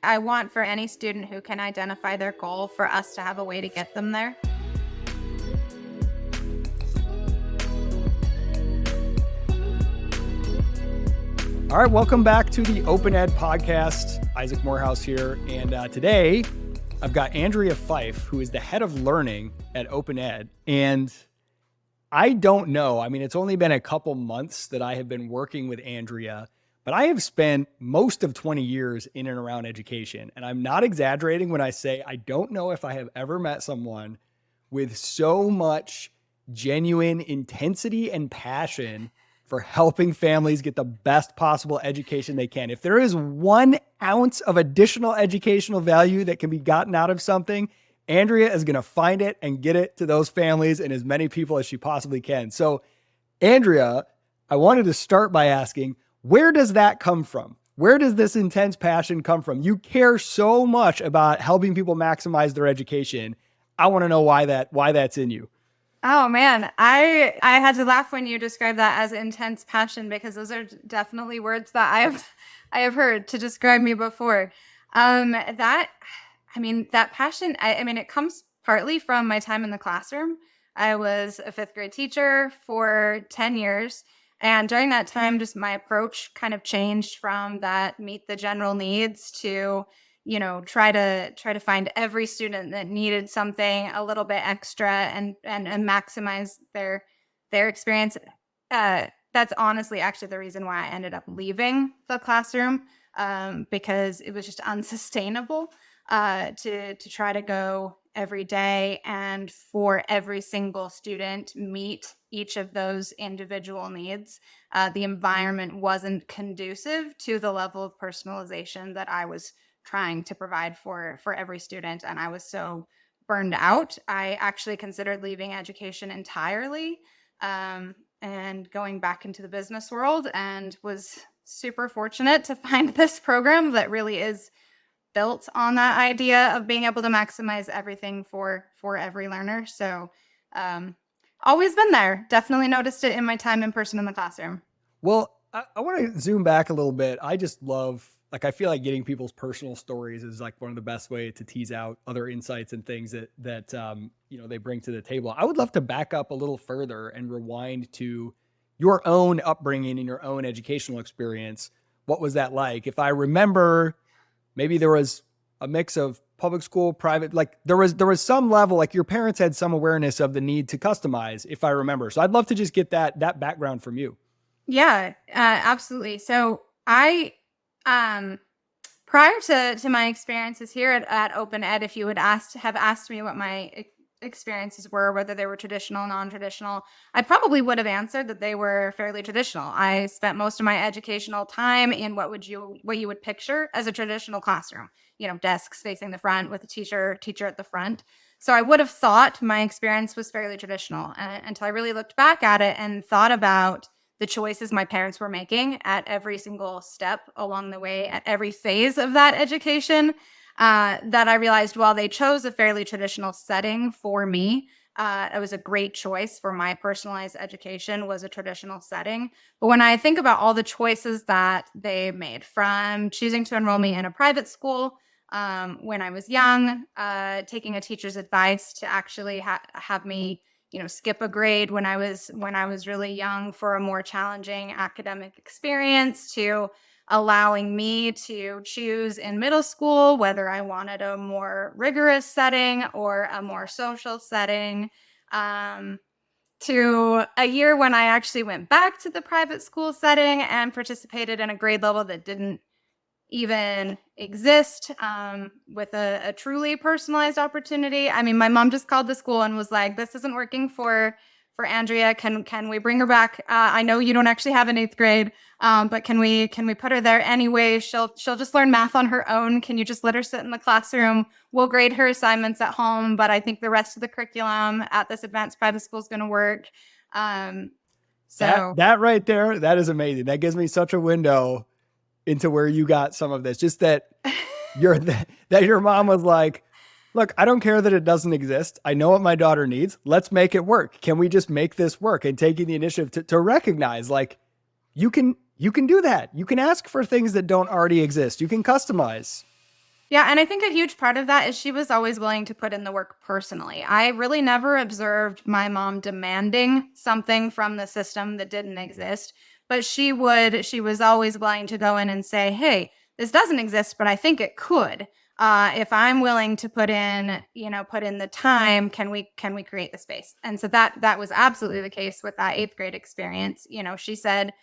I want for any student who can identify their goal for us to have a way to get them there. All right, welcome back to the OpenEd podcast. Isaac Morehouse here. And today I've got Andrea Fife, who is the head of learning at OpenEd. And I don't know, I mean, it's only been a couple months that I have been working with Andrea, but I have spent most of 20 years in and around education. And I'm not exaggerating when I say I don't know if I have ever met someone with so much genuine intensity and passion for helping families get the best possible education they can. If there is 1 ounce of additional educational value that can be gotten out of something, Andrea is going to find it and get it to those families and as many people as she possibly can. So, Andrea, I wanted to start by asking, where does that come from? Where does this intense passion come from? You care so much about helping people maximize their education. I want to know why that's in you. Oh man, I had to laugh when you described that as intense passion, because those are definitely words that I have heard to describe me before. That passion, it comes partly from my time in the classroom. I was a 5th grade teacher for 10 years. And during that time, just my approach kind of changed from that meet the general needs to, try to find every student that needed something a little bit extra and maximize their experience. That's honestly actually the reason why I ended up leaving the classroom, because it was just unsustainable to try to go every day and for every single student meet each of those individual needs. The environment wasn't conducive to the level of personalization that I was trying to provide for every student. And I was so burned out. I actually considered leaving education entirely, and going back into the business world, and was super fortunate to find this program that really is built on that idea of being able to maximize everything for every learner. So always been there. Definitely noticed it in my time in person in the classroom. Well, I want to zoom back a little bit. I just love, I feel like getting people's personal stories is like one of the best ways to tease out other insights and things that they bring to the table. I would love to back up a little further and rewind to your own upbringing and your own educational experience. What was that like? If I remember, maybe there was a mix of public school, private, like there was some level, like your parents had some awareness of the need to customize, if I remember. So I'd love to just get that background from you. Yeah, absolutely. So I, prior to my experiences here at OpenEd, if you would have asked me what my experiences were, whether they were traditional, non-traditional, I probably would have answered that they were fairly traditional. I spent most of my educational time in what you would picture as a traditional classroom, desks facing the front with a teacher at the front. So I would have thought my experience was fairly traditional, until I really looked back at it and thought about the choices my parents were making at every single step along the way, at every phase of that education, that I realized while they chose a fairly traditional setting for me, it was a great choice for my personalized education, was a traditional setting. But when I think about all the choices that they made, from choosing to enroll me in a private school when I was young, taking a teacher's advice to actually have me skip a grade when I was really young for a more challenging academic experience, to allowing me to choose in middle school whether I wanted a more rigorous setting or a more social setting, to a year when I actually went back to the private school setting and participated in a grade level that didn't even exist, with a truly personalized opportunity. I mean, my mom just called the school and was like, "This isn't working for Andrea. Can we bring her back? I know you don't actually have an 8th grade, but can we put her there anyway? She'll just learn math on her own. Can you just let her sit in the classroom? We'll grade her assignments at home, but I think the rest of the curriculum at this advanced private school is going to work." So that right there, that is amazing. That gives me such a window into where you got some of this. Just that your mom was like, "Look, I don't care that it doesn't exist. I know what my daughter needs. Let's make it work. Can we just make this work?" And taking the initiative to recognize, like, you can do that. You can ask for things that don't already exist. You can customize. Yeah, and I think a huge part of that is she was always willing to put in the work personally. I really never observed my mom demanding something from the system that didn't exist, but she was always willing to go in and say, "Hey, this doesn't exist, but I think it could. If I'm willing to put in the time, can we create the space?" And so that was absolutely the case with that 8th grade experience. She said,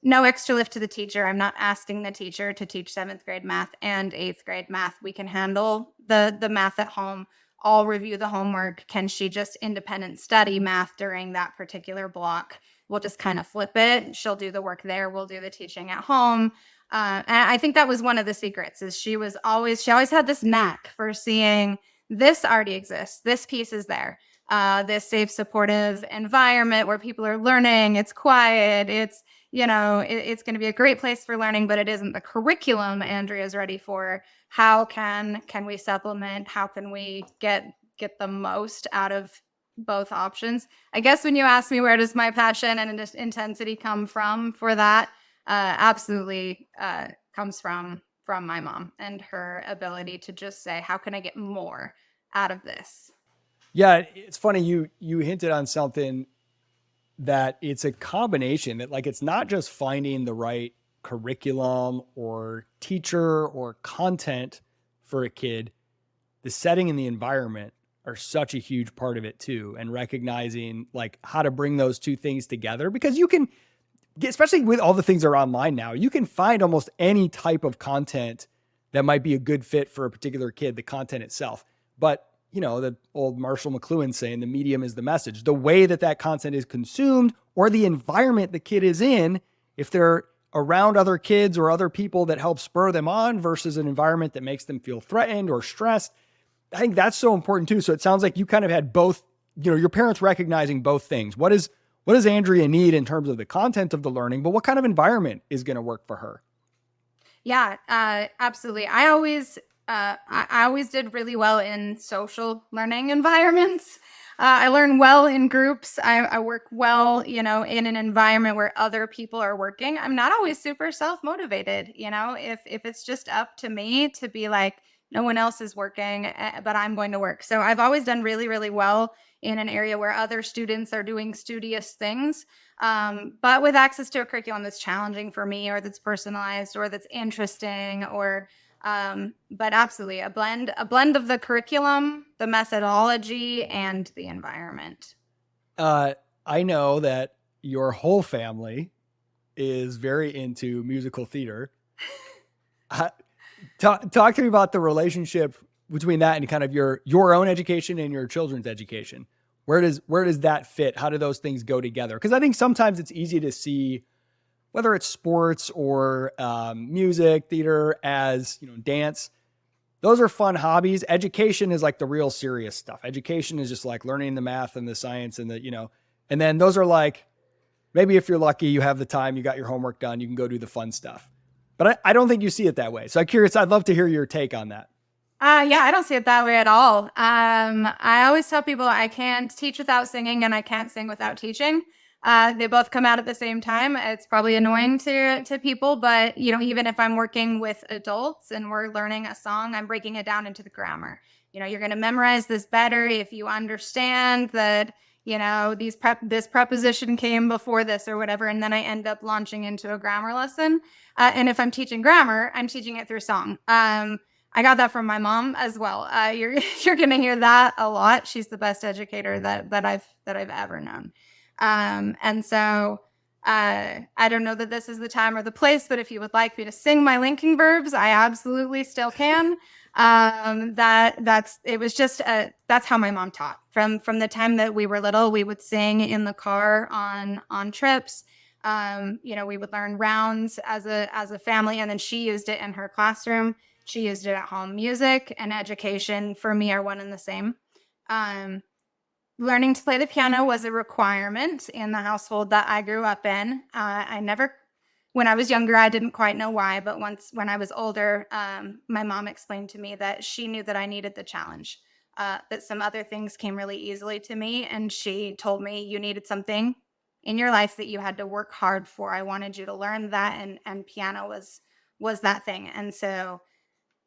no extra lift to the teacher. I'm not asking the teacher to teach 7th grade math and 8th grade math. We can handle the math at home. I'll review the homework. Can she just independent study math during that particular block? We'll just kind of flip it. She'll do the work there. We'll do the teaching at home. And I think that was one of the secrets is she always had this knack for seeing this already exists. This piece is there. This safe, supportive environment where people are learning. It's quiet. It's going to be a great place for learning, but it isn't the curriculum Andrea's ready for. How can we supplement? How can we get the most out of both options? I guess when you ask me where does my passion and intensity come from for that, absolutely comes from my mom and her ability to just say, how can I get more out of this? Yeah, it's funny you hinted on something that it's a combination that like it's not just finding the right curriculum or teacher or content for a kid. The setting and the environment are such a huge part of it too, and recognizing like how to bring those two things together because you can especially with all the things that are online now, you can find almost any type of content that might be a good fit for a particular kid, the content itself. But, the old Marshall McLuhan saying the medium is the message. The way that content is consumed or the environment the kid is in, if they're around other kids or other people that help spur them on versus an environment that makes them feel threatened or stressed, I think that's so important too. So it sounds like you kind of had both, your parents recognizing both things. What does Andrea need in terms of the content of the learning, but what kind of environment is going to work for her? Yeah, absolutely. I always did really well in social learning environments. I learn well in groups. I work well, in an environment where other people are working. I'm not always super self-motivated, if it's just up to me to be like, no one else is working, but I'm going to work. So I've always done really, really well in an area where other students are doing studious things. But with access to a curriculum that's challenging for me or that's personalized or that's interesting but absolutely a blend of the curriculum, the methodology, and the environment. I know that your whole family is very into musical theater. Talk to me about the relationship between that and kind of your own education and your children's education. Where does that fit? How do those things go together? Because I think sometimes it's easy to see whether it's sports or music, theater, as dance. Those are fun hobbies. Education is like the real serious stuff. Education is just like learning the math and the science and and then those are like, maybe if you're lucky, you have the time, you got your homework done, you can go do the fun stuff. But I don't think you see it that way. So I'm curious, I'd love to hear your take on that. Yeah, I don't see it that way at all. I always tell people I can't teach without singing and I can't sing without teaching. They both come out at the same time. It's probably annoying to people, but even if I'm working with adults and we're learning a song, I'm breaking it down into the grammar. You're going to memorize this better if you understand that this preposition came before this or whatever, and then I end up launching into a grammar lesson. And if I'm teaching grammar, I'm teaching it through song. I got that from my mom as well. You're going to hear that a lot. She's the best educator that I've ever known. And so I don't know that this is the time or the place, but if you would like me to sing my linking verbs, I absolutely still can. That's how my mom taught. From the time that we were little, we would sing in the car on trips. We would learn rounds as a family, and then she used it in her classroom. She used it at home. Music and education for me are one and the same. Learning to play the piano was a requirement in the household that I grew up in. When I was younger, I didn't quite know why, but when I was older, my mom explained to me that she knew that I needed the challenge, that some other things came really easily to me, and she told me you needed something in your life that you had to work hard for. I wanted you to learn that, and piano was that thing. And so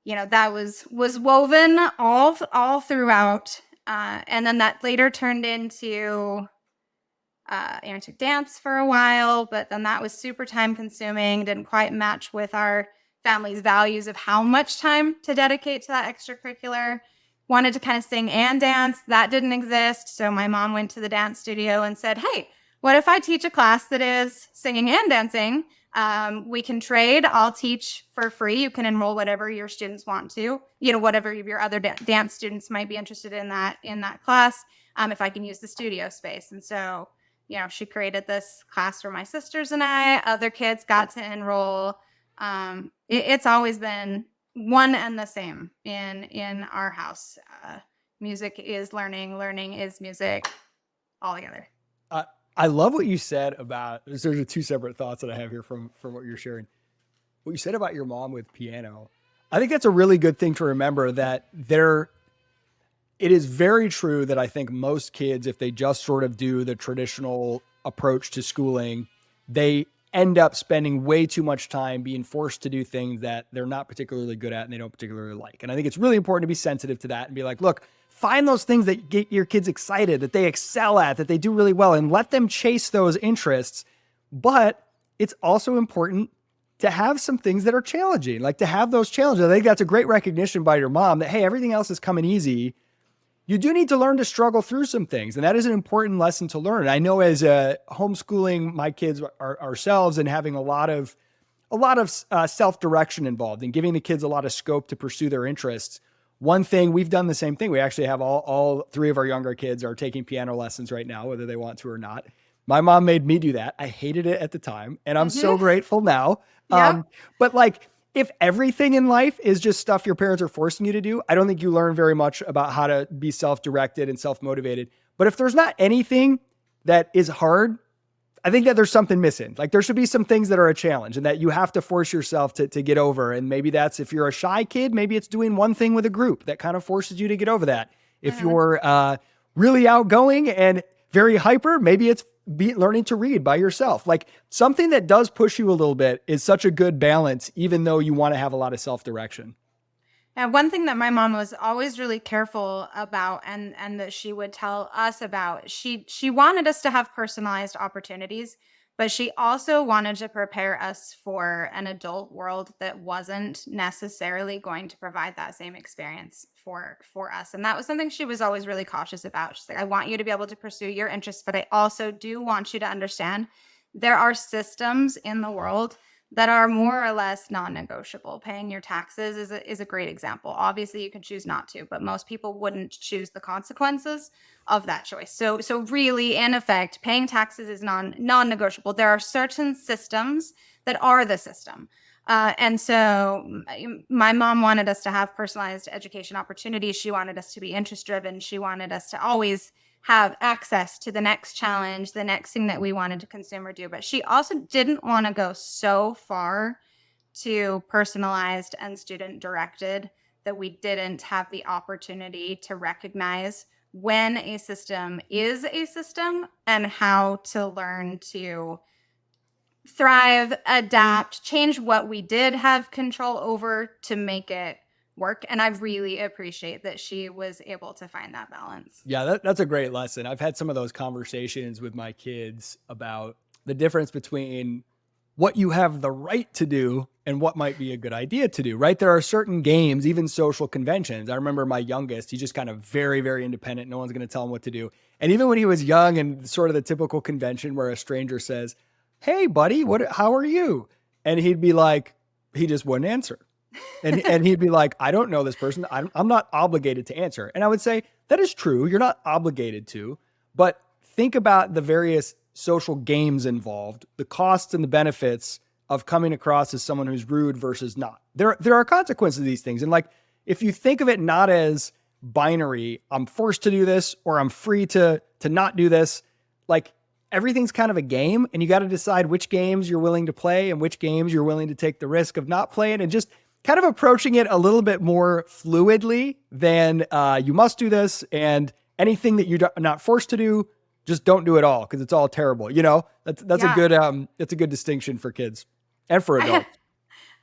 that was woven all throughout. And then that later turned into I took dance for a while, but then that was super time consuming, didn't quite match with our family's values of how much time to dedicate to that extracurricular. Wanted to kind of sing and dance. That didn't exist. So my mom went to the dance studio and said, hey, what if I teach a class that is singing and dancing? We can trade. I'll teach for free. You can enroll whatever your students want to, whatever your other dance students might be interested in that class. If I can use the studio space. And so she created this class for my sisters and I. Other kids got to enroll. It's always been one and the same in our house. Music is learning, learning is music, all together. I love what you said about. There's two separate thoughts that I have here from what you're sharing. What you said about your mom with piano, I think that's a really good thing to remember. That it is very true that I think most kids, if they just sort of do the traditional approach to schooling, they end up spending way too much time being forced to do things that they're not particularly good at and they don't particularly like. And I think it's really important to be sensitive to that and be like, look, find those things that get your kids excited, that they excel at, that they do really well, and let them chase those interests. But it's also important to have some things that are challenging, like to have those challenges. I think that's a great recognition by your mom that, hey, everything else is coming easy. You do need to learn to struggle through some things. And that is an important lesson to learn. I know as homeschooling my kids ourselves and having a lot of self-direction involved and giving the kids a lot of scope to pursue their interests. One thing, we've done the same thing. We actually have all three of our younger kids are taking piano lessons right now, whether they want to or not. My mom made me do that. I hated it at the time, and I'm so grateful now. Yep. But like, if everything in life is just stuff your parents are forcing you to do, I don't think you learn very much about how to be self-directed and self-motivated. But if there's not anything that is hard, I think that there's something missing. Like there should be some things that are a challenge and that you have to force yourself to get over. And maybe that's, if you're a shy kid, maybe it's doing one thing with a group that kind of forces you to get over that. If you're really outgoing and very hyper, maybe it's learning to read by yourself. Like something that does push you a little bit is such a good balance, even though you want to have a lot of self-direction. And one thing that my mom was always really careful about and that she would tell us about, she wanted us to have personalized opportunities, but she also wanted to prepare us for an adult world that wasn't necessarily going to provide that same experience for us. And that was something she was always really cautious about. She's like, I want you to be able to pursue your interests, but I also do want you to understand there are systems in the world that are more or less non-negotiable. Paying your taxes is a great example. Obviously, you can choose not to, but most people wouldn't choose the consequences of that choice. So really, in effect, paying taxes is non-negotiable. There are certain systems that are the system. And so my mom wanted us to have personalized education opportunities. She wanted us to be interest-driven. She wanted us to always have access to the next challenge, the next thing that we wanted to consume or do. But she also didn't want to go so far to personalized and student directed that we didn't have the opportunity to recognize when a system is a system and how to learn to thrive, adapt, change what we did have control over to make it work. And I really appreciate that she was able to find that balance. Yeah, that's a great lesson. I've had some of those conversations with my kids about the difference between what you have the right to do and what might be a good idea to do, right? There are certain games, even social conventions. I remember my youngest, he's just kind of very, very independent. No one's going to tell him what to do. And even when he was young and sort of the typical convention where a stranger says, hey buddy, how are you? And he'd be like, he just wouldn't answer. And he'd be like, I don't know this person. I'm not obligated to answer. And I would say, that is true. You're not obligated to, but think about the various social games involved, the costs and the benefits of coming across as someone who's rude versus not. There are consequences to these things. And like, if you think of it not as binary, I'm forced to do this or I'm free to not do this, like everything's kind of a game and you got to decide which games you're willing to play and which games you're willing to take the risk of not playing, and just kind of approaching it a little bit more fluidly than you must do this, and anything that you're not forced to do, just don't do it all because it's all terrible. You know, that's a good distinction for kids and for adults.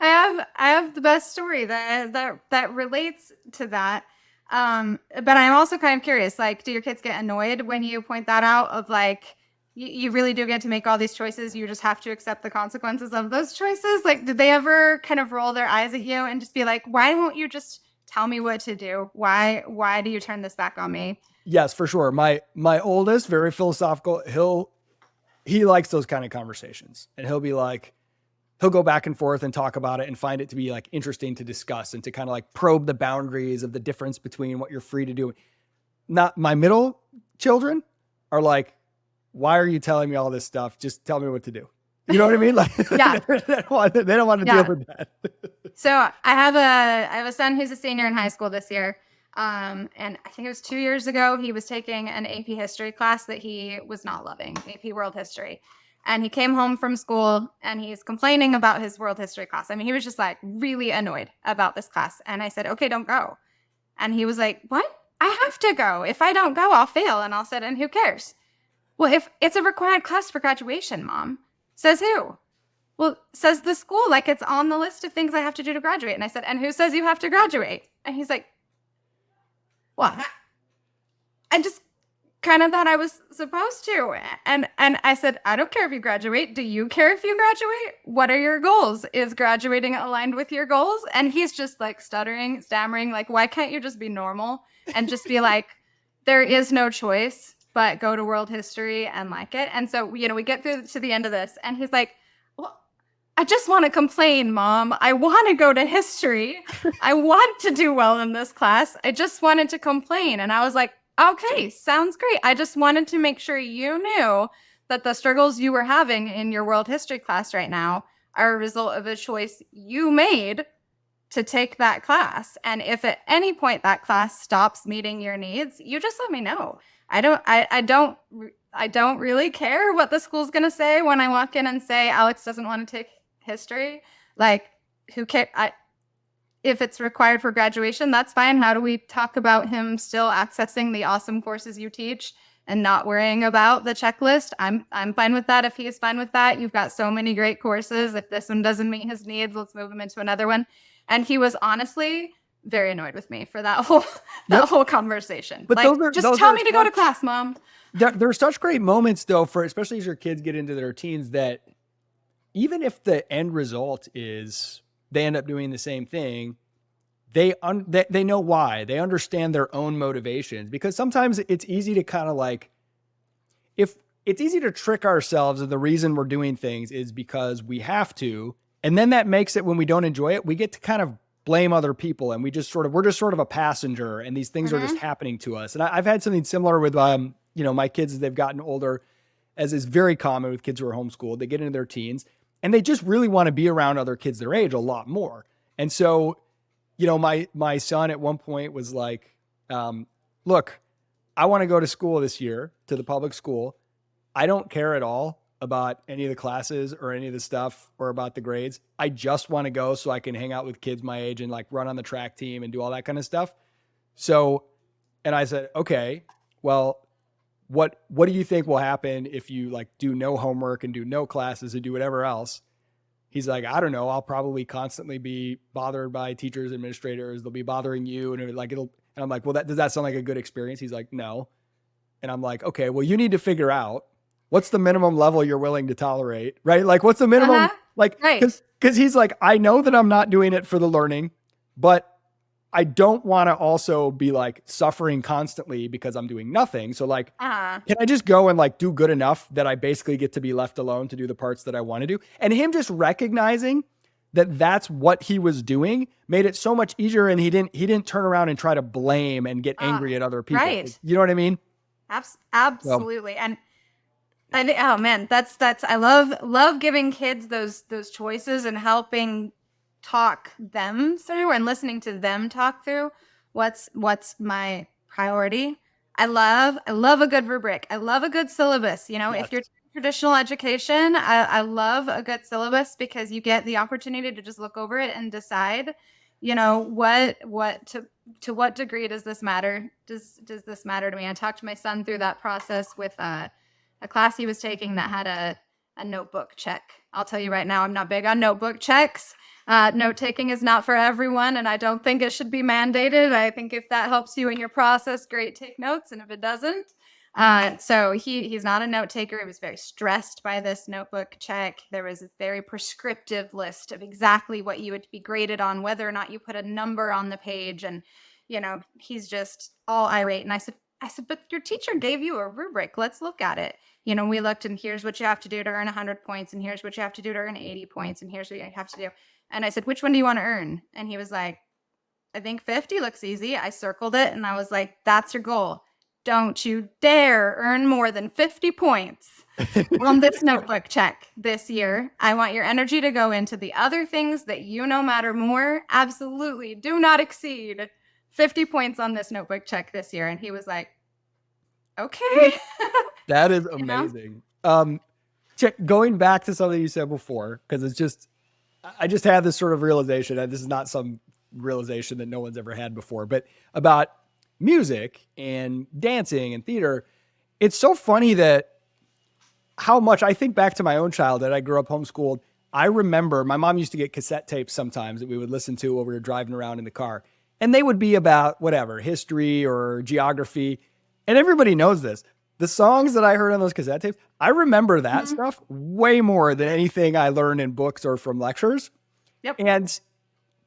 I have the best story that relates to that. But I'm also kind of curious, like, do your kids get annoyed when you point that out of like you really do get to make all these choices, you just have to accept the consequences of those choices? Like, did they ever kind of roll their eyes at you and just be like, why won't you just tell me what to do? Why do you turn this back on me? Yes, for sure. My oldest, very philosophical, he likes those kind of conversations. And he'll go back and forth and talk about it and find it to be like interesting to discuss and to kind of like probe the boundaries of the difference between what you're free to do. Not my middle children are like, why are you telling me all this stuff? Just tell me what to do. You know what I mean? Like, Yeah. they don't want to deal with that. So I have a son who's a senior in high school this year. And I think it was 2 years ago, he was taking an AP history class that he was not loving, AP World History. And he came home from school and he's complaining about his world history class. I mean, he was just like really annoyed about this class. And I said, okay, don't go. And he was like, what? I have to go. If I don't go, I'll fail. And I said, and who cares? Well, if it's a required class for graduation, Mom. Says who? Well, says the school, like it's on the list of things I have to do to graduate. And I said, and who says you have to graduate? And he's like, what? I just kind of thought I was supposed to. And I said, I don't care if you graduate. Do you care if you graduate? What are your goals? Is graduating aligned with your goals? And he's just like stuttering, stammering, like, why can't you just be normal and just be like, there is no choice but go to world history and like it. And so, we get through to the end of this and he's like, well, I just want to complain, Mom. I want to go to history. I want to do well in this class. I just wanted to complain. And I was like, okay, sounds great. I just wanted to make sure you knew that the struggles you were having in your world history class right now are a result of a choice you made to take that class. And if at any point that class stops meeting your needs, you just let me know. I don't really care what the school's going to say when I walk in and say Alex doesn't want to take history. Like, who cares? If it's required for graduation, that's fine. How do we talk about him still accessing the awesome courses you teach and not worrying about the checklist? I'm fine with that if he's fine with that. You've got so many great courses. If this one doesn't meet his needs, let's move him into another one. And he was honestly very annoyed with me for that whole conversation. But like, just tell me to go to class, Mom. There are such great moments though, for especially as your kids get into their teens, that even if the end result is they end up doing the same thing, they know why. They understand their own motivations, because sometimes it's easy to kind of like, if it's easy to trick ourselves, and the reason we're doing things is because we have to. And then that makes it, when we don't enjoy it, we get to kind of blame other people, and we're just sort of a passenger, and these things are just happening to us. And I've had something similar with, my kids as they've gotten older, as is very common with kids who are homeschooled. They get into their teens and they just really want to be around other kids their age a lot more. And so, my son at one point was like, look, I want to go to school this year, to the public school. I don't care at all about any of the classes or any of the stuff or about the grades. I just want to go so I can hang out with kids my age and like run on the track team and do all that kind of stuff. So, and I said, okay, well, what do you think will happen if you like do no homework and do no classes and do whatever else? He's like, I don't know. I'll probably constantly be bothered by teachers, administrators. They'll be bothering you. And and I'm like, well, does that sound like a good experience? He's like, no. And I'm like, okay, well, you need to figure out what's the minimum level you're willing to tolerate, right? Like, what's the minimum, because he's like, I know that I'm not doing it for the learning, but I don't want to also be like suffering constantly because I'm doing nothing. So like, can I just go and like do good enough that I basically get to be left alone to do the parts that I want to do? And him just recognizing that that's what he was doing made it so much easier. And he didn't turn around and try to blame and get angry at other people. Right. You know what I mean? Absolutely. So. And oh man, that's I love giving kids those choices and helping talk them through and listening to them talk through what's my priority. I love a good rubric. I love a good syllabus. Yes. If you're traditional education, I love a good syllabus, because you get the opportunity to just look over it and decide, what to what degree does this matter? Does this matter to me? I talked to my son through that process with a class he was taking that had a notebook check. I'll tell you right now, I'm not big on notebook checks. Note taking is not for everyone, and I don't think it should be mandated. I think if that helps you in your process, great, take notes. And if it doesn't, so he's not a note taker. He was very stressed by this notebook check. There was a very prescriptive list of exactly what you would be graded on, whether or not you put a number on the page. And he's just all irate. And I said, but your teacher gave you a rubric. Let's look at it. We looked, and here's what you have to do to earn 100 points, and here's what you have to do to earn 80 points, and here's what you have to do. And I said, which one do you want to earn? And he was like, I think 50 looks easy. I circled it, and I was like, that's your goal. Don't you dare earn more than 50 points on this notebook check this year. I want your energy to go into the other things that matter more. Absolutely do not exceed 50 points on this notebook check this year. And he was like, okay. That is amazing. Going back to something you said before, because I just had this sort of realization, and this is not some realization that no one's ever had before, but about music and dancing and theater. It's so funny that how much I think back to my own childhood. I grew up homeschooled. I remember my mom used to get cassette tapes sometimes that we would listen to while we were driving around in the car. And they would be about whatever, history or geography. And everybody knows this. The songs that I heard on those cassette tapes, I remember that stuff way more than anything I learned in books or from lectures. Yep. And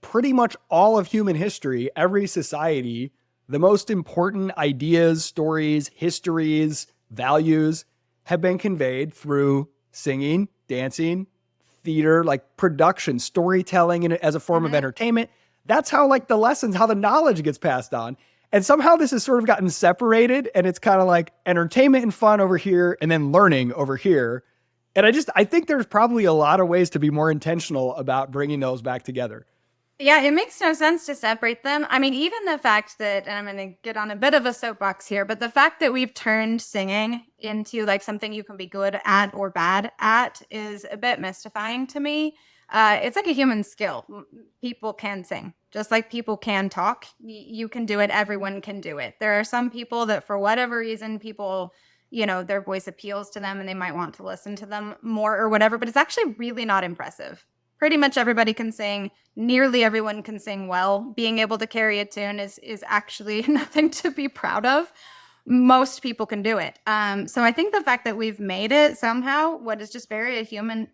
pretty much all of human history, every society, the most important ideas, stories, histories, values have been conveyed through singing, dancing, theater, like production, storytelling as a form of entertainment. That's how like the lessons, how the knowledge gets passed on. And somehow this has sort of gotten separated, and it's kind of like entertainment and fun over here and then learning over here. And I think there's probably a lot of ways to be more intentional about bringing those back together. Yeah, it makes no sense to separate them. I mean, even the fact that, and I'm going to get on a bit of a soapbox here, but the fact that we've turned singing into like something you can be good at or bad at is a bit mystifying to me. It's like a human skill. People can sing, just like people can talk. You can do it. Everyone can do it. There are some people that for whatever reason, people, their voice appeals to them and they might want to listen to them more or whatever, but it's actually really not impressive. Pretty much everybody can sing. Nearly everyone can sing well. Being able to carry a tune is actually nothing to be proud of. Most people can do it. So I think the fact that we've made it somehow what is just very human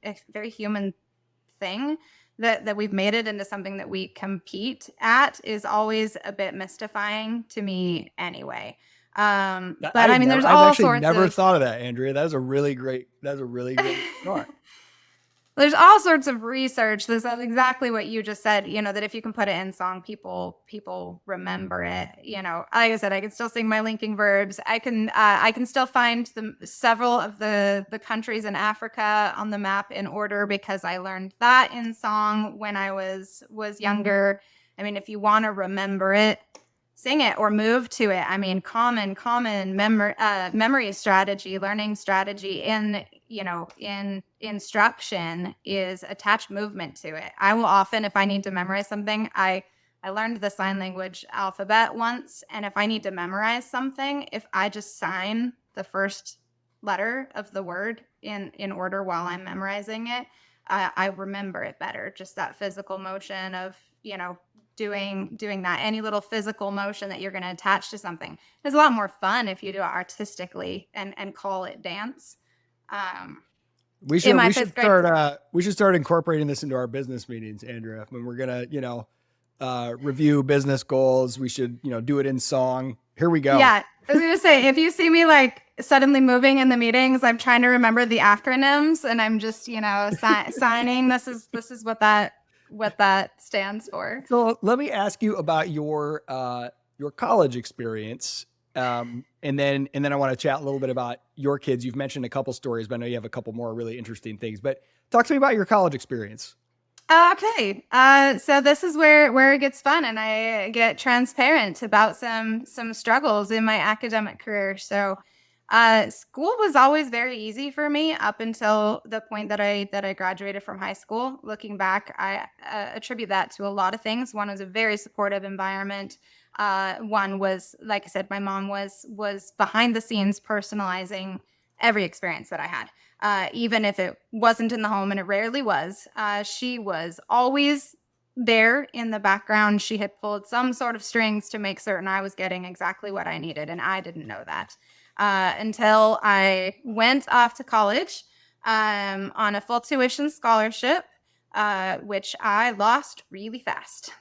thing, that we've made it into something that we compete at is always a bit mystifying to me anyway. But I mean, there's all sorts of... I've actually never thought of that, Andrea. That's a really great thought. There's all sorts of research. This is exactly what you just said, that if you can put it in song, people remember it. Like I said, I can still sing my linking verbs. I can still find several of the countries in Africa on the map in order because I learned that in song when I was younger. I mean, if you want to remember it, sing it or move to it. I mean, common memory strategy, learning strategy in instruction is attach movement to it. I will often, if I need to memorize something, I learned the sign language alphabet once, and if I need to memorize something, if I just sign the first letter of the word in order while I'm memorizing it, I remember it better. Just that physical motion of, doing that, any little physical motion that you're going to attach to something. It's a lot more fun if you do it artistically and call it dance. We should start incorporating this into our business meetings, Andrea. When we're gonna, review business goals, we should, do it in song. Here we go. Yeah, I was gonna say, if you see me like suddenly moving in the meetings, I'm trying to remember the acronyms, and I'm just, signing. This is what that stands for. So let me ask you about your college experience. And then I want to chat a little bit about your kids. You've mentioned a couple stories, but I know you have a couple more really interesting things. But talk to me about your college experience. Okay. So this is where it gets fun, and I get transparent about some struggles in my academic career. So school was always very easy for me up until the point that I graduated from high school. Looking back, I attribute that to a lot of things. One was a very supportive environment. One was, like I said, my mom was behind the scenes personalizing every experience that I had, even if it wasn't in the home, and it rarely was. She was always there in the background. She had pulled some sort of strings to make certain I was getting exactly what I needed, and I didn't know that until I went off to college on a full tuition scholarship, which I lost really fast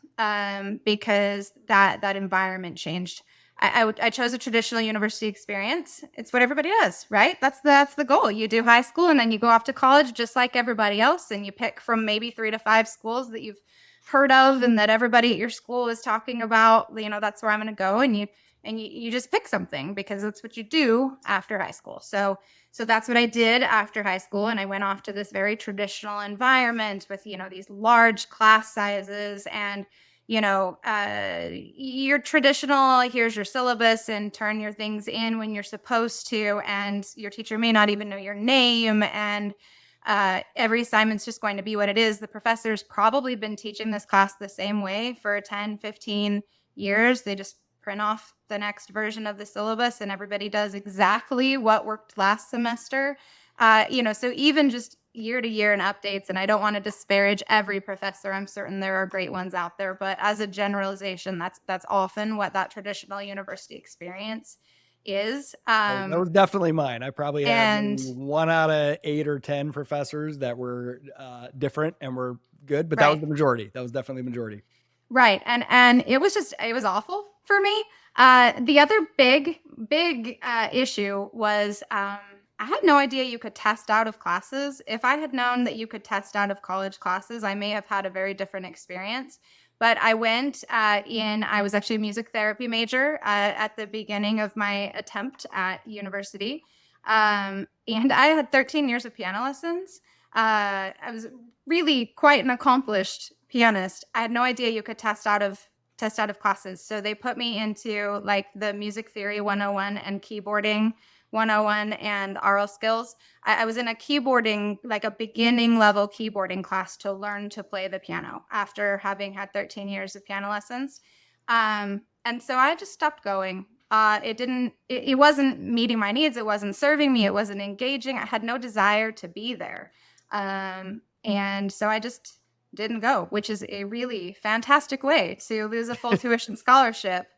because that environment changed. I chose a traditional university experience. It's what everybody does, right? That's the goal. You do high school and then you go off to college just like everybody else, and you pick from maybe 3 to 5 schools that you've heard of and that everybody at your school is talking about. That's where I'm going to go, and you just pick something because that's what you do after high school. So that's what I did after high school, and I went off to this very traditional environment with these large class sizes and your traditional, here's your syllabus and turn your things in when you're supposed to. And your teacher may not even know your name. And every assignment's just going to be what it is. The professor's probably been teaching this class the same way for 10, 15 years. They just print off the next version of the syllabus and everybody does exactly what worked last semester. So even just year to year and updates, and I don't want to disparage every professor. I'm certain there are great ones out there, but as a generalization, that's often what that traditional university experience is. That was definitely mine. I probably had And maybe 1 out of 8 or 10 professors that were different and were good, but that was right, the majority. That was definitely the majority. right, and it was awful for me. The other big issue was I had no idea you could test out of classes. If I had known that you could test out of college classes, I may have had a very different experience. But I went I was actually a music therapy major at the beginning of my attempt at university. And I had 13 years of piano lessons. I was really quite an accomplished pianist. I had no idea you could test out of classes. So they put me into like the music theory 101 and keyboarding 101 and aural skills. I was in a keyboarding, like a beginning level keyboarding class to learn to play the piano after having had 13 years of piano lessons. And so I just stopped going. It wasn't meeting my needs. It wasn't serving me. It wasn't engaging. I had no desire to be there. And so I just didn't go, which is a really fantastic way to lose a full tuition scholarship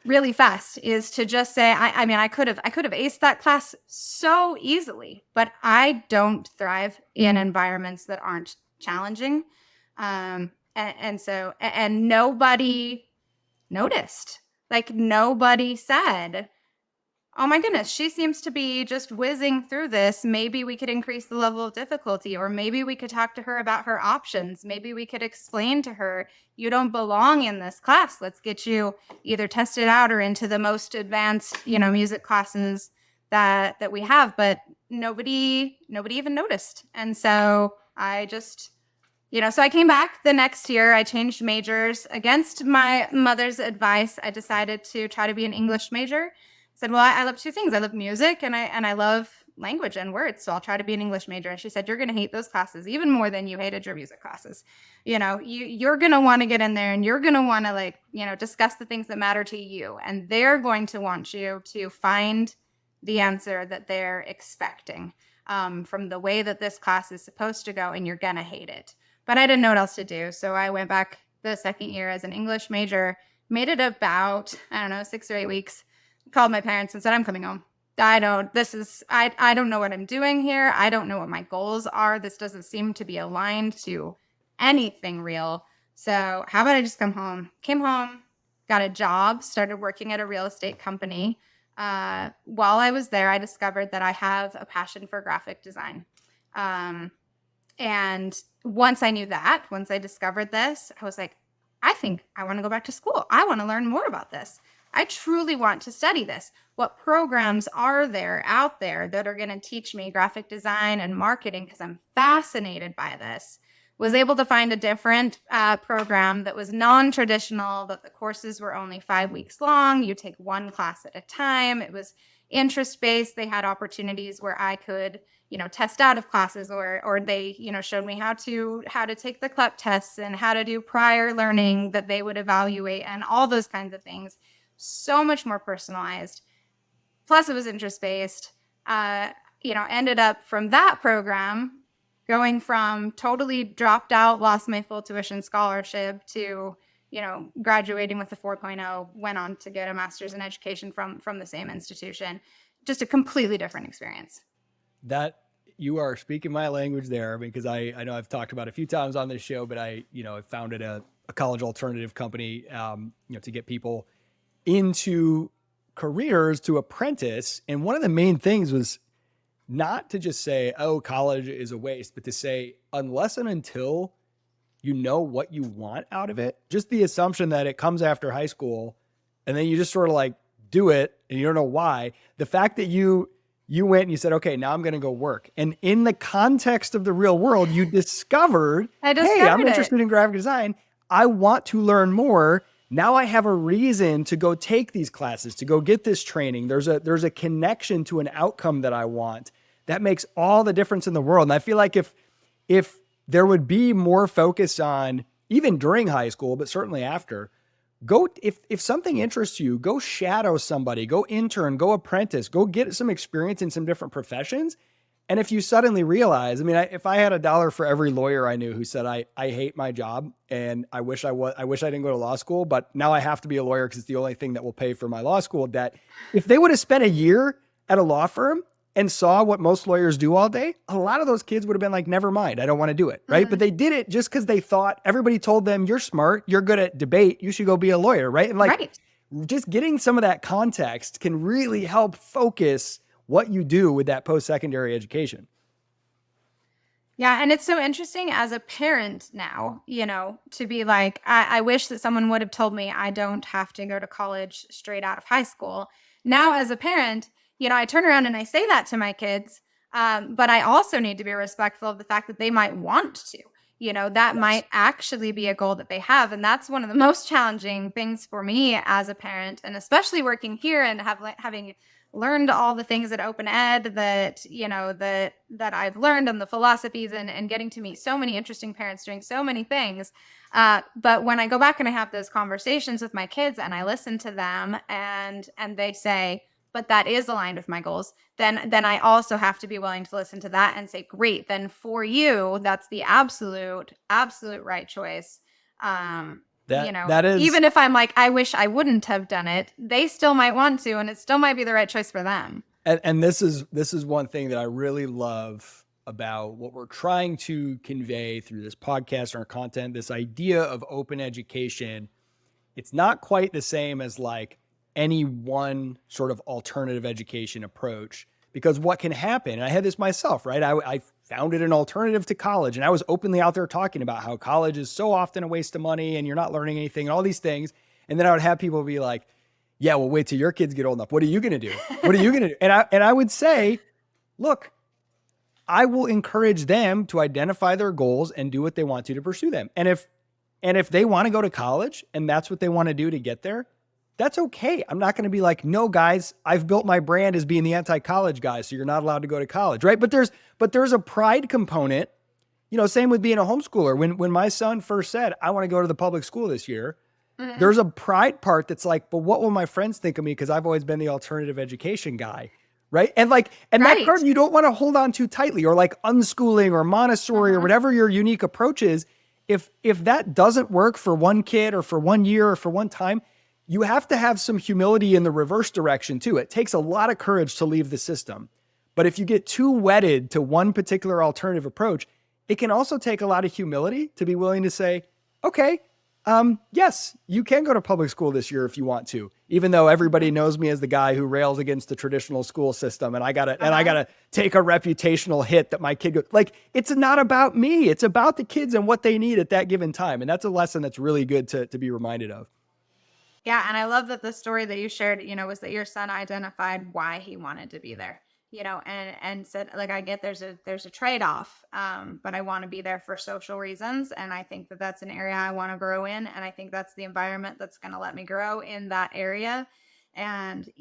really fast, is to just say, I mean, I could have aced that class so easily, but I don't thrive in environments that aren't challenging. And nobody noticed. Like nobody said, oh my goodness, she seems to be just whizzing through this. Maybe we could increase the level of difficulty, or maybe we could talk to her about her options. Maybe we could explain to her, you don't belong in this class. Let's get you either tested out or into the most advanced, music classes that we have. But nobody even noticed. And so I just, so I came back the next year. I changed majors against my mother's advice. I decided to try to be an English major. Said, well, I love 2 things. I love music and I love language and words. So I'll try to be an English major. And she said, you're going to hate those classes even more than you hated your music classes. You're going to want to get in there and you're going to want to discuss the things that matter to you. And they're going to want you to find the answer that they're expecting from the way that this class is supposed to go. And you're going to hate it. But I didn't know what else to do. So I went back the second year as an English major, made it about, 6 or 8 weeks. Called my parents and said, I'm coming home. I don't know what I'm doing here. I don't know what my goals are. This doesn't seem to be aligned to anything real. So how about I just come home? Came home, got a job, started working at a real estate company. While I was there, I discovered that I have a passion for graphic design. And once I discovered this, I was like, I think I want to go back to school. I want to learn more about this. I truly want to study this. What programs are there out there that are going to teach me graphic design and marketing? Because I'm fascinated by this. Was able to find a different program that was non-traditional, that the courses were only 5 weeks long. You take 1 class at a time. It was interest-based. They had opportunities where I could, test out of classes, or they, showed me how to take the CLEP tests and how to do prior learning that they would evaluate and all those kinds of things. So much more personalized. Plus, it was interest-based. ended up from that program going from totally dropped out, lost my full tuition scholarship to, graduating with a 4.0, went on to get a master's in education from the same institution. Just a completely different experience. That you are speaking my language there, because I know I've talked about it a few times on this show, but I founded a college alternative company, to get people into careers to apprentice. And one of the main things was not to just say, oh, college is a waste, but to say, unless and until you know what you want out of it, just the assumption that it comes after high school and then you just sort of like do it and you don't know why. The fact that you went and you said, okay, now I'm going to go work. And in the context of the real world, you discovered, I hey, I'm discovered interested it. in graphic design. I want to learn more. Now I have a reason to go take these classes, to go get this training. There's a connection to an outcome that I want. That makes all the difference in the world. And I feel like if there would be more focus on, even during high school, but certainly after, go, if something interests you, go shadow somebody, go intern, go apprentice, go get some experience in some different professions. And if you suddenly realize, I mean, if I had $1 for every lawyer I knew who said, I hate my job and I wish I didn't go to law school, but now I have to be a lawyer because it's the only thing that will pay for my law school debt. If they would have spent a year at a law firm and saw what most lawyers do all day, a lot of those kids would have been like, never mind, I don't want to do it. Right. Mm-hmm. But they did it just because they thought, everybody told them, you're smart, you're good at debate, you should go be a lawyer. Right. And like, Right. just getting some of that context can really help focus what you do with that post-secondary education. Yeah, and it's so interesting as a parent now, to be like, I wish that someone would have told me I don't have to go to college straight out of high school. Now, as a parent, I turn around and I say that to my kids, but I also need to be respectful of the fact that they might want to. That Yes. might actually be a goal that they have. And that's one of the most challenging things for me as a parent, and especially working here and having learned all the things at OpenEd that I've learned, and the philosophies, and getting to meet so many interesting parents doing so many things. But when I go back and I have those conversations with my kids and I listen to them and they say, but that is aligned with my goals, then I also have to be willing to listen to that and say, great, then for you, that's the absolute right choice. That is, Even if I'm like, I wish I wouldn't have done it, they still might want to, and it still might be the right choice for them. and this is one thing that I really love about what we're trying to convey through this podcast and our content, this idea of open education. It's not quite the same as like any one sort of alternative education approach, because what can happen, and I had this myself, right? I founded an alternative to college and I was openly out there talking about how college is so often a waste of money and you're not learning anything and all these things. And then I would have people be like, yeah, well, wait till your kids get old enough. What are you going to do? What are you going to do? And I would say, look, I will encourage them to identify their goals and do what they want to pursue them. And if they want to go to college and that's what they want to do to get there, that's okay. I'm not going to be like, no, guys, I've built my brand as being the anti-college guy, so you're not allowed to go to college, right? But there's a pride component. Same with being a homeschooler. When my son first said, I want to go to the public school this year, there's a pride part that's like, but what will my friends think of me? Because I've always been the alternative education guy. Right. And that Right. card you don't want to hold on too tightly, or like unschooling or Montessori or whatever your unique approach is. If that doesn't work for one kid or for 1 year or for one time, you have to have some humility in the reverse direction too. It takes a lot of courage to leave the system. But if you get too wedded to one particular alternative approach, it can also take a lot of humility to be willing to say, okay, yes, you can go to public school this year if you want to, even though everybody knows me as the guy who rails against the traditional school system. And I gotta take a reputational hit that my kid goes, like, it's not about me. It's about the kids and what they need at that given time. And that's a lesson that's really good to be reminded of. Yeah, and I love that the story that you shared, was that your son identified why he wanted to be there, and said, like, I get there's a trade-off, but I want to be there for social reasons, and I think that that's an area I want to grow in, and I think that's the environment that's going to let me grow in that area. And,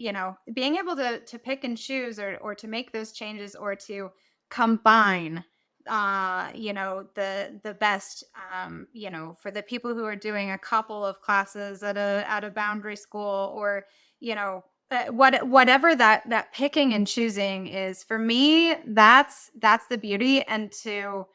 being able to pick and choose, or to make those changes, or to combine the best, for the people who are doing a couple of classes at a boundary school, or whatever that picking and choosing is, for me, that's the beauty. And to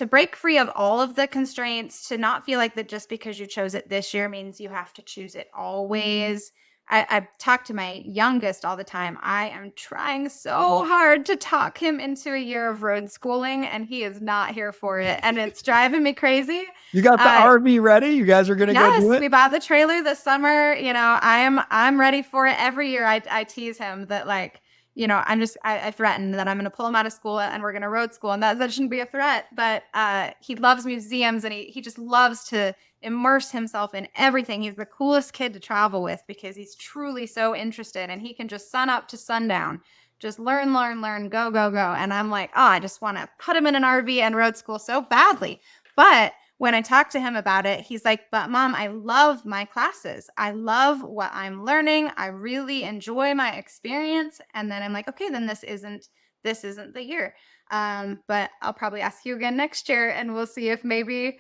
break free of all of the constraints, to not feel like that just because you chose it this year means you have to choose it always. I talk to my youngest all the time. I am trying so hard to talk him into a year of road schooling, and he is not here for it. And it's driving me crazy. You got the RV ready? You guys are going to go do Yes, it? we bought the trailer this summer. I'm ready for it. Every year I tease him that, like, I threaten that I'm going to pull him out of school and we're going to road school, and that shouldn't be a threat. But he loves museums, and he just loves to immerse himself in everything. He's the coolest kid to travel with because he's truly so interested, and he can just sun up to sundown, just learn, go, go, go. And I'm like, oh, I just want to put him in an RV and road school so badly. But when I talk to him about it, he's like, but Mom, I love my classes. I love what I'm learning. I really enjoy my experience. And then I'm like, okay, then this isn't the year. But I'll probably ask you again next year, and we'll see if maybe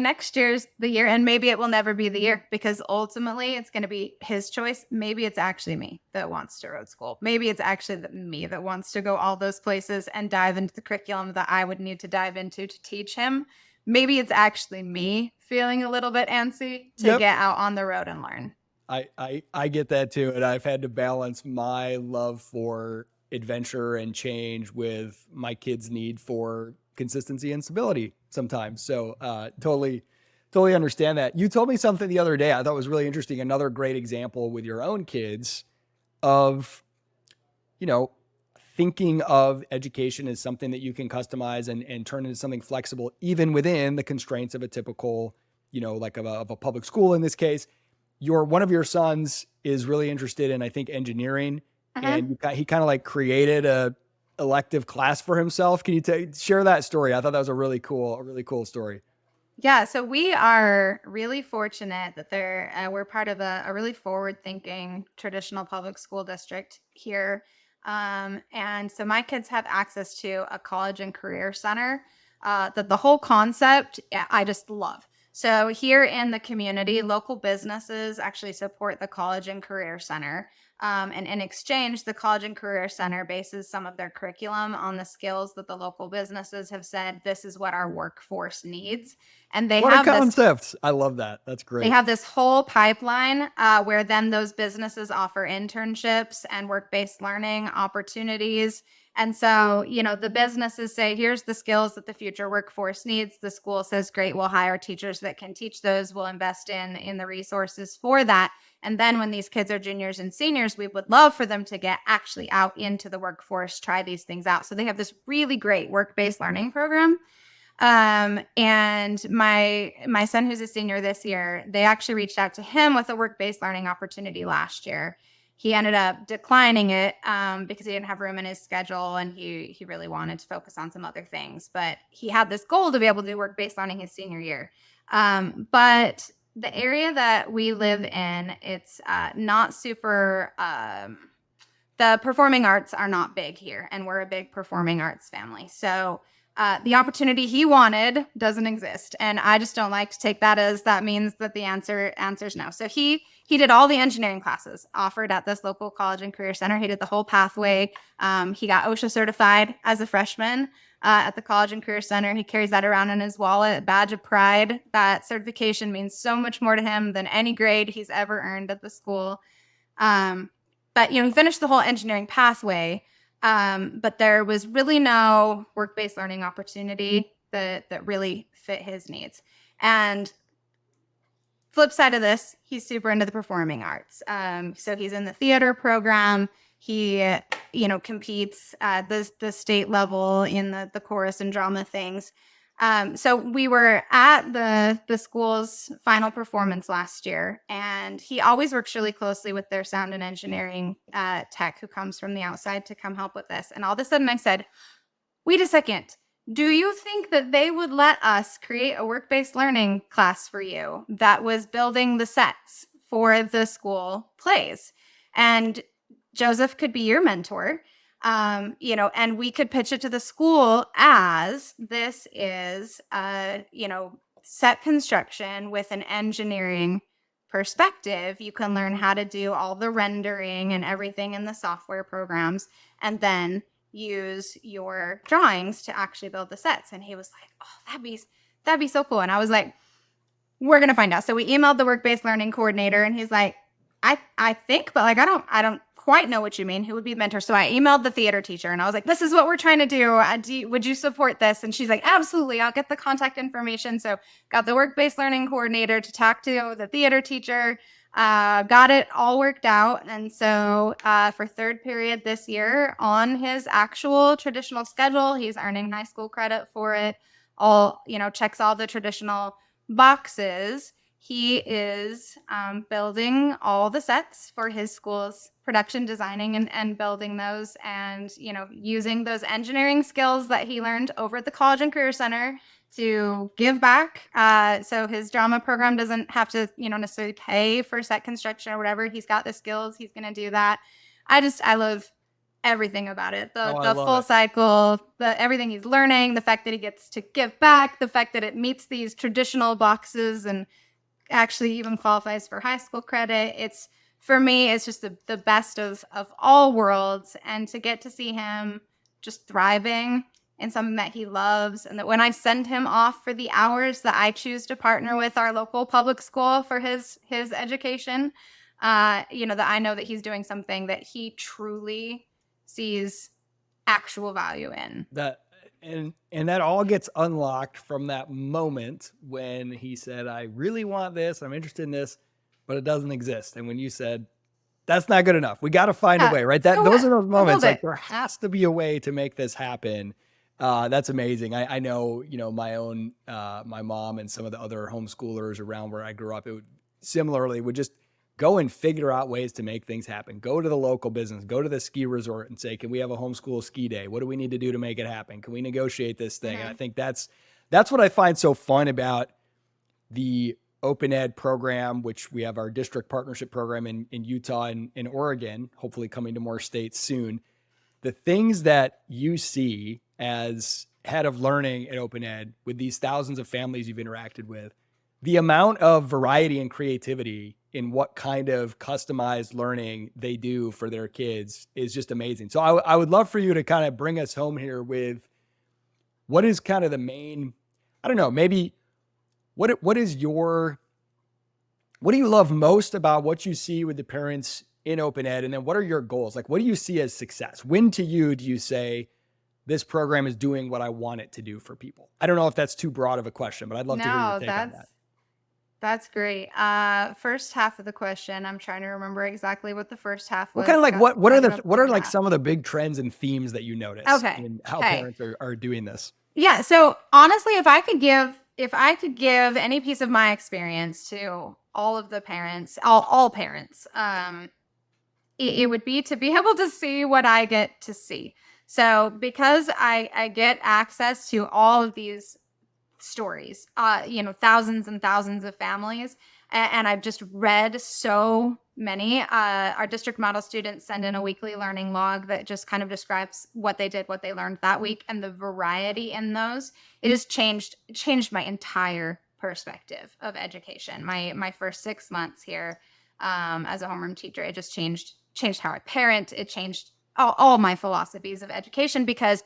next year's the year, and maybe it will never be the year, because ultimately it's going to be his choice. Maybe it's actually me that wants to road school. Maybe it's actually me that wants to go all those places and dive into the curriculum that I would need to dive into to teach him. Maybe it's actually me feeling a little bit antsy to get out on the road and learn. I get that too. And I've had to balance my love for adventure and change with my kids' need for consistency and stability sometimes. So totally understand that. You told me something the other day I thought was really interesting. Another great example with your own kids of, thinking of education as something that you can customize and turn into something flexible, even within the constraints of a typical, like of a public school in this case. One of your sons is really interested in, I think, engineering, and he kind of like created a elective class for himself. Can you share that story? I thought that was a really cool story. Yeah, so we are really fortunate that we're part of a really forward-thinking traditional public school district here. And so my kids have access to a college and career center that the whole concept I just love. So here in the community, local businesses actually support the college and career center. And in exchange, the College and Career Center bases some of their curriculum on the skills that the local businesses have said, this is what our workforce needs. And What a concept. I love that. That's great. They have this whole pipeline where then those businesses offer internships and work-based learning opportunities. And so, the businesses say, here's the skills that the future workforce needs. The school says, great, we'll hire teachers that can teach those. We'll invest in the resources for that. And then when these kids are juniors and seniors, we would love for them to get actually out into the workforce, try these things out. So they have this really great work-based learning program. And my son, who's a senior this year, they actually reached out to him with a work-based learning opportunity last year. He ended up declining it because he didn't have room in his schedule, and he really wanted to focus on some other things. But he had this goal to be able to do work-based learning his senior year. But the area that we live in, it's not super. The performing arts are not big here, and we're a big performing arts family. So the opportunity he wanted doesn't exist, and I just don't like to take that as that means that the answer's no. So he did all the engineering classes offered at this local college and career center. He did the whole pathway. He got OSHA certified as a freshman at the college and career center. He carries that around in his wallet, badge of pride. That certification means so much more to him than any grade he's ever earned at the school. But he finished the whole engineering pathway. But there was really no work-based learning opportunity that really fit his needs. And flip side of this, he's super into the performing arts. So he's in the theater program. He, competes at the state level in the chorus and drama things. So we were at the school's final performance last year, and he always works really closely with their sound and engineering tech who comes from the outside to come help with this. And all of a sudden I said, wait a second, do you think that they would let us create a work-based learning class for you that was building the sets for the school plays? And Joseph could be your mentor. And we could pitch it to the school as this is, set construction with an engineering perspective, you can learn how to do all the rendering and everything in the software programs, and then use your drawings to actually build the sets. And he was like, oh, that'd be so cool. And I was like, we're going to find out. So we emailed the work-based learning coordinator, and he's like, I think, but like, I don't quite know what you mean. Who would be the mentor? So I emailed the theater teacher, and I was like, this is what we're trying to do. Would you support this? And she's like, absolutely. I'll get the contact information. So got the work-based learning coordinator to talk to the theater teacher, got it all worked out. And so for third period this year, on his actual traditional schedule, he's earning high school credit for it. All, checks all the traditional boxes. He is building all the sets for his school's production, designing and building those, and using those engineering skills that he learned over at the College and Career Center to give back. So his drama program doesn't have to necessarily pay for set construction or whatever. He's got the skills. He's going to do that. I love everything about it. The full cycle, everything he's learning, the fact that he gets to give back, the fact that it meets these traditional boxes and actually even qualifies for high school credit. For me, it's just the best of all worlds. And to get to see him just thriving in something that he loves, and that when I send him off for the hours that I choose to partner with our local public school for his education, that I know that he's doing something that he truly sees actual value in. And that all gets unlocked from that moment when he said, I really want this, I'm interested in this, but it doesn't exist. And when you said, that's not good enough, we got to find a way, right? Those are those moments, like there has to be a way to make this happen. That's amazing. I know, my mom and some of the other homeschoolers around where I grew up, similarly would just go and figure out ways to make things happen. Go to the local business, go to the ski resort and say, can we have a homeschool ski day? What do we need to do to make it happen? Can we negotiate this thing? Mm-hmm. And I think that's what I find so fun about the OpenEd program, which we have our district partnership program in Utah and in Oregon, hopefully coming to more states soon. The things that you see as head of learning at OpenEd with these thousands of families you've interacted with, the amount of variety and creativity in what kind of customized learning they do for their kids is just amazing. So I would love for you to kind of bring us home here with what is kind of the main, I don't know, maybe what do you love most about what you see with the parents in OpenEd? And then what are your goals? Like, what do you see as success? When to you do you say this program is doing what I want it to do for people? I don't know if that's too broad of a question, but I'd love to hear your take on that. That's great. First half of the question, I'm trying to remember exactly what the first half was. Well, kind of like what are like some of the big trends and themes that you notice in how parents are doing this? Yeah. So honestly, if I could give any piece of my experience to all of the parents, all parents, it would be to be able to see what I get to see. So because I get access to all of these stories, thousands and thousands of families, and I've just read so many. Our district model students send in a weekly learning log that just kind of describes what they did, what they learned that week, and the variety in those. It has changed my entire perspective of education. My first 6 months here as a homeroom teacher, it just changed how I parent. It changed all my philosophies of education, because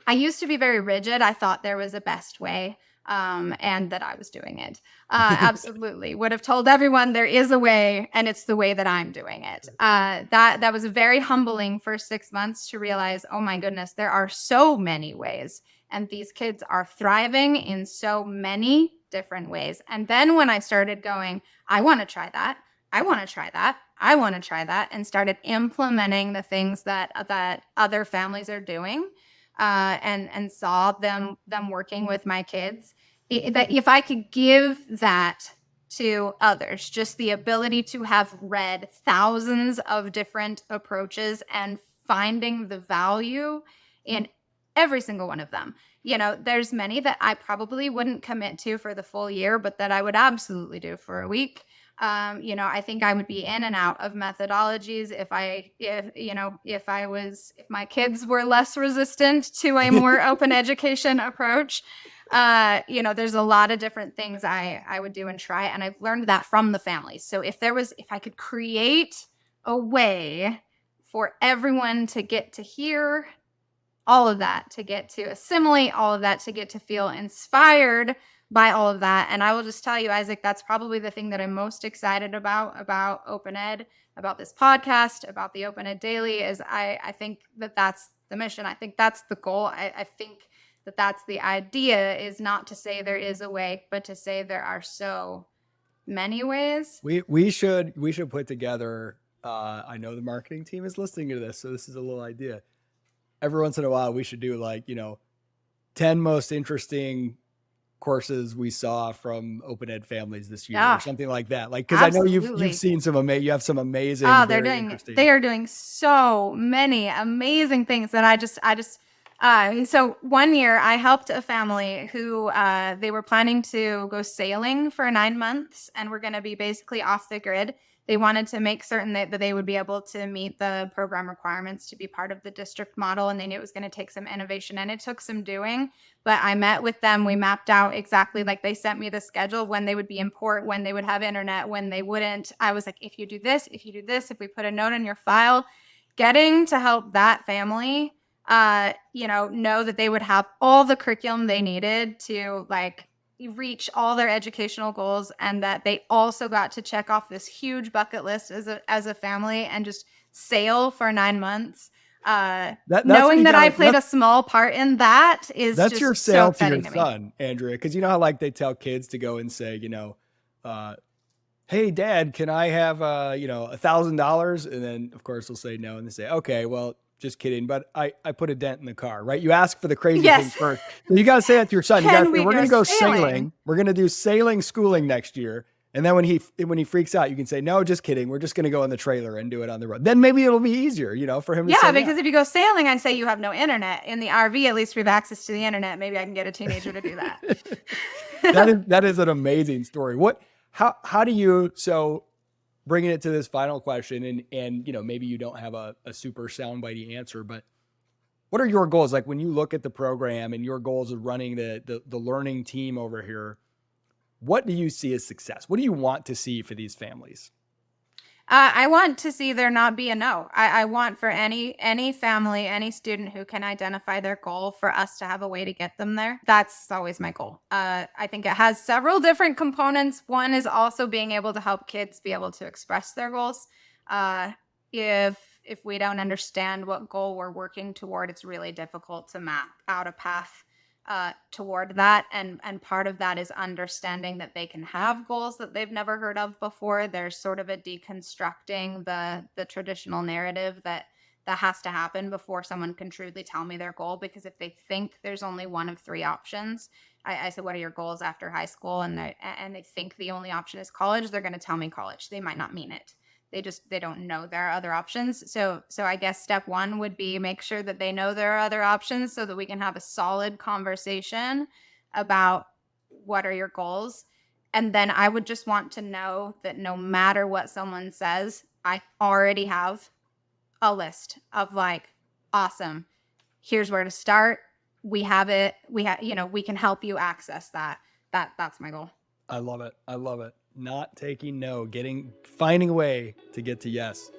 I used to be very rigid. I thought there was a best way. And that I was doing it. Absolutely. Would have told everyone there is a way, and it's the way that I'm doing it. That was a very humbling first 6 months to realize, oh my goodness, there are so many ways, and these kids are thriving in so many different ways. And then when I started going, I want to try that, I want to try that, I want to try that, and started implementing the things that other families are doing, and saw them working with my kids, that if I could give that to others, just the ability to have read thousands of different approaches and finding the value in every single one of them. There's many that I probably wouldn't commit to for the full year, but that I would absolutely do for a week. I think I would be in and out of methodologies if my kids were less resistant to a more open education approach. There's a lot of different things I would do and try, and I've learned that from the families. So if I could create a way for everyone to get to hear all of that, to get to assimilate all of that, to get to feel inspired by all of that. And I will just tell you, Isaac, that's probably the thing that I'm most excited about OpenEd, about this podcast, about the OpenEd Daily, is I think that that's the mission. I think that's the goal. I think that that's the idea, is not to say there is a way, but to say there are so many ways. We should put together, I know the marketing team is listening to this, so this is a little idea. Every once in a while, we should do 10 most interesting courses we saw from OpenEd families this year, or something like that. Because I know you've seen you have some amazing. They are doing so many amazing things that I just. So one year I helped a family who they were planning to go sailing for 9 months and were going to be basically off the grid. They wanted to make certain that they would be able to meet the program requirements to be part of the district model, and they knew it was going to take some innovation, and it took some doing. But I met with them. We mapped out exactly, like, they sent me the schedule, when they would be in port, when they would have internet, when they wouldn't. I was like, if you do this, if we put a note in your file, getting to help that family, know that they would have all the curriculum they needed to reach all their educational goals, and that they also got to check off this huge bucket list as a family and just sail for 9 months. Knowing that I played a small part in that is that's just your sale so to your son, Andrea, because you know how they tell kids to go and say, hey, Dad, can I have $1,000? And then of course they'll say no, and they say, okay, well, just kidding, but I put a dent in the car, right? You ask for the crazy things first. So you got to say that to your son. We're going to go sailing. We're going to do sailing schooling next year. And then when he freaks out, you can say, no, just kidding. We're just going to go in the trailer and do it on the road. Then maybe it'll be easier, for him to say. Yeah, because if you go sailing and say you have no internet in the RV, at least we have access to the internet. Maybe I can get a teenager to do that. That is an amazing story. How do you, so bringing it to this final question, and maybe you don't have a super soundbitey answer, but what are your goals? Like, when you look at the program and your goals of running the learning team over here, what do you see as success? What do you want to see for these families? I want to see there not be a no. I want for any family, any student who can identify their goal, for us to have a way to get them there. That's always my goal. I think it has several different components. One is also being able to help kids be able to express their goals. If we don't understand what goal we're working toward, it's really difficult to map out a path toward that, and part of that is understanding that they can have goals that they've never heard of before. There's sort of a deconstructing the traditional narrative that has to happen before someone can truly tell me their goal, because if they think there's only one of three options, I said, what are your goals after high school, and they think the only option is college, they're going to tell me college. They might not mean it. They don't know there are other options. So I guess step one would be make sure that they know there are other options, so that we can have a solid conversation about what are your goals. And then I would just want to know that no matter what someone says, I already have a list of awesome, here's where to start. We have it. We can help you access that. That's my goal. I love it. Not taking no, finding a way to get to yes.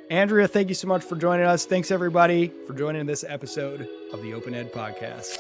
Andrea, thank you so much for joining us. Thanks everybody for joining this episode of the OpenEd podcast.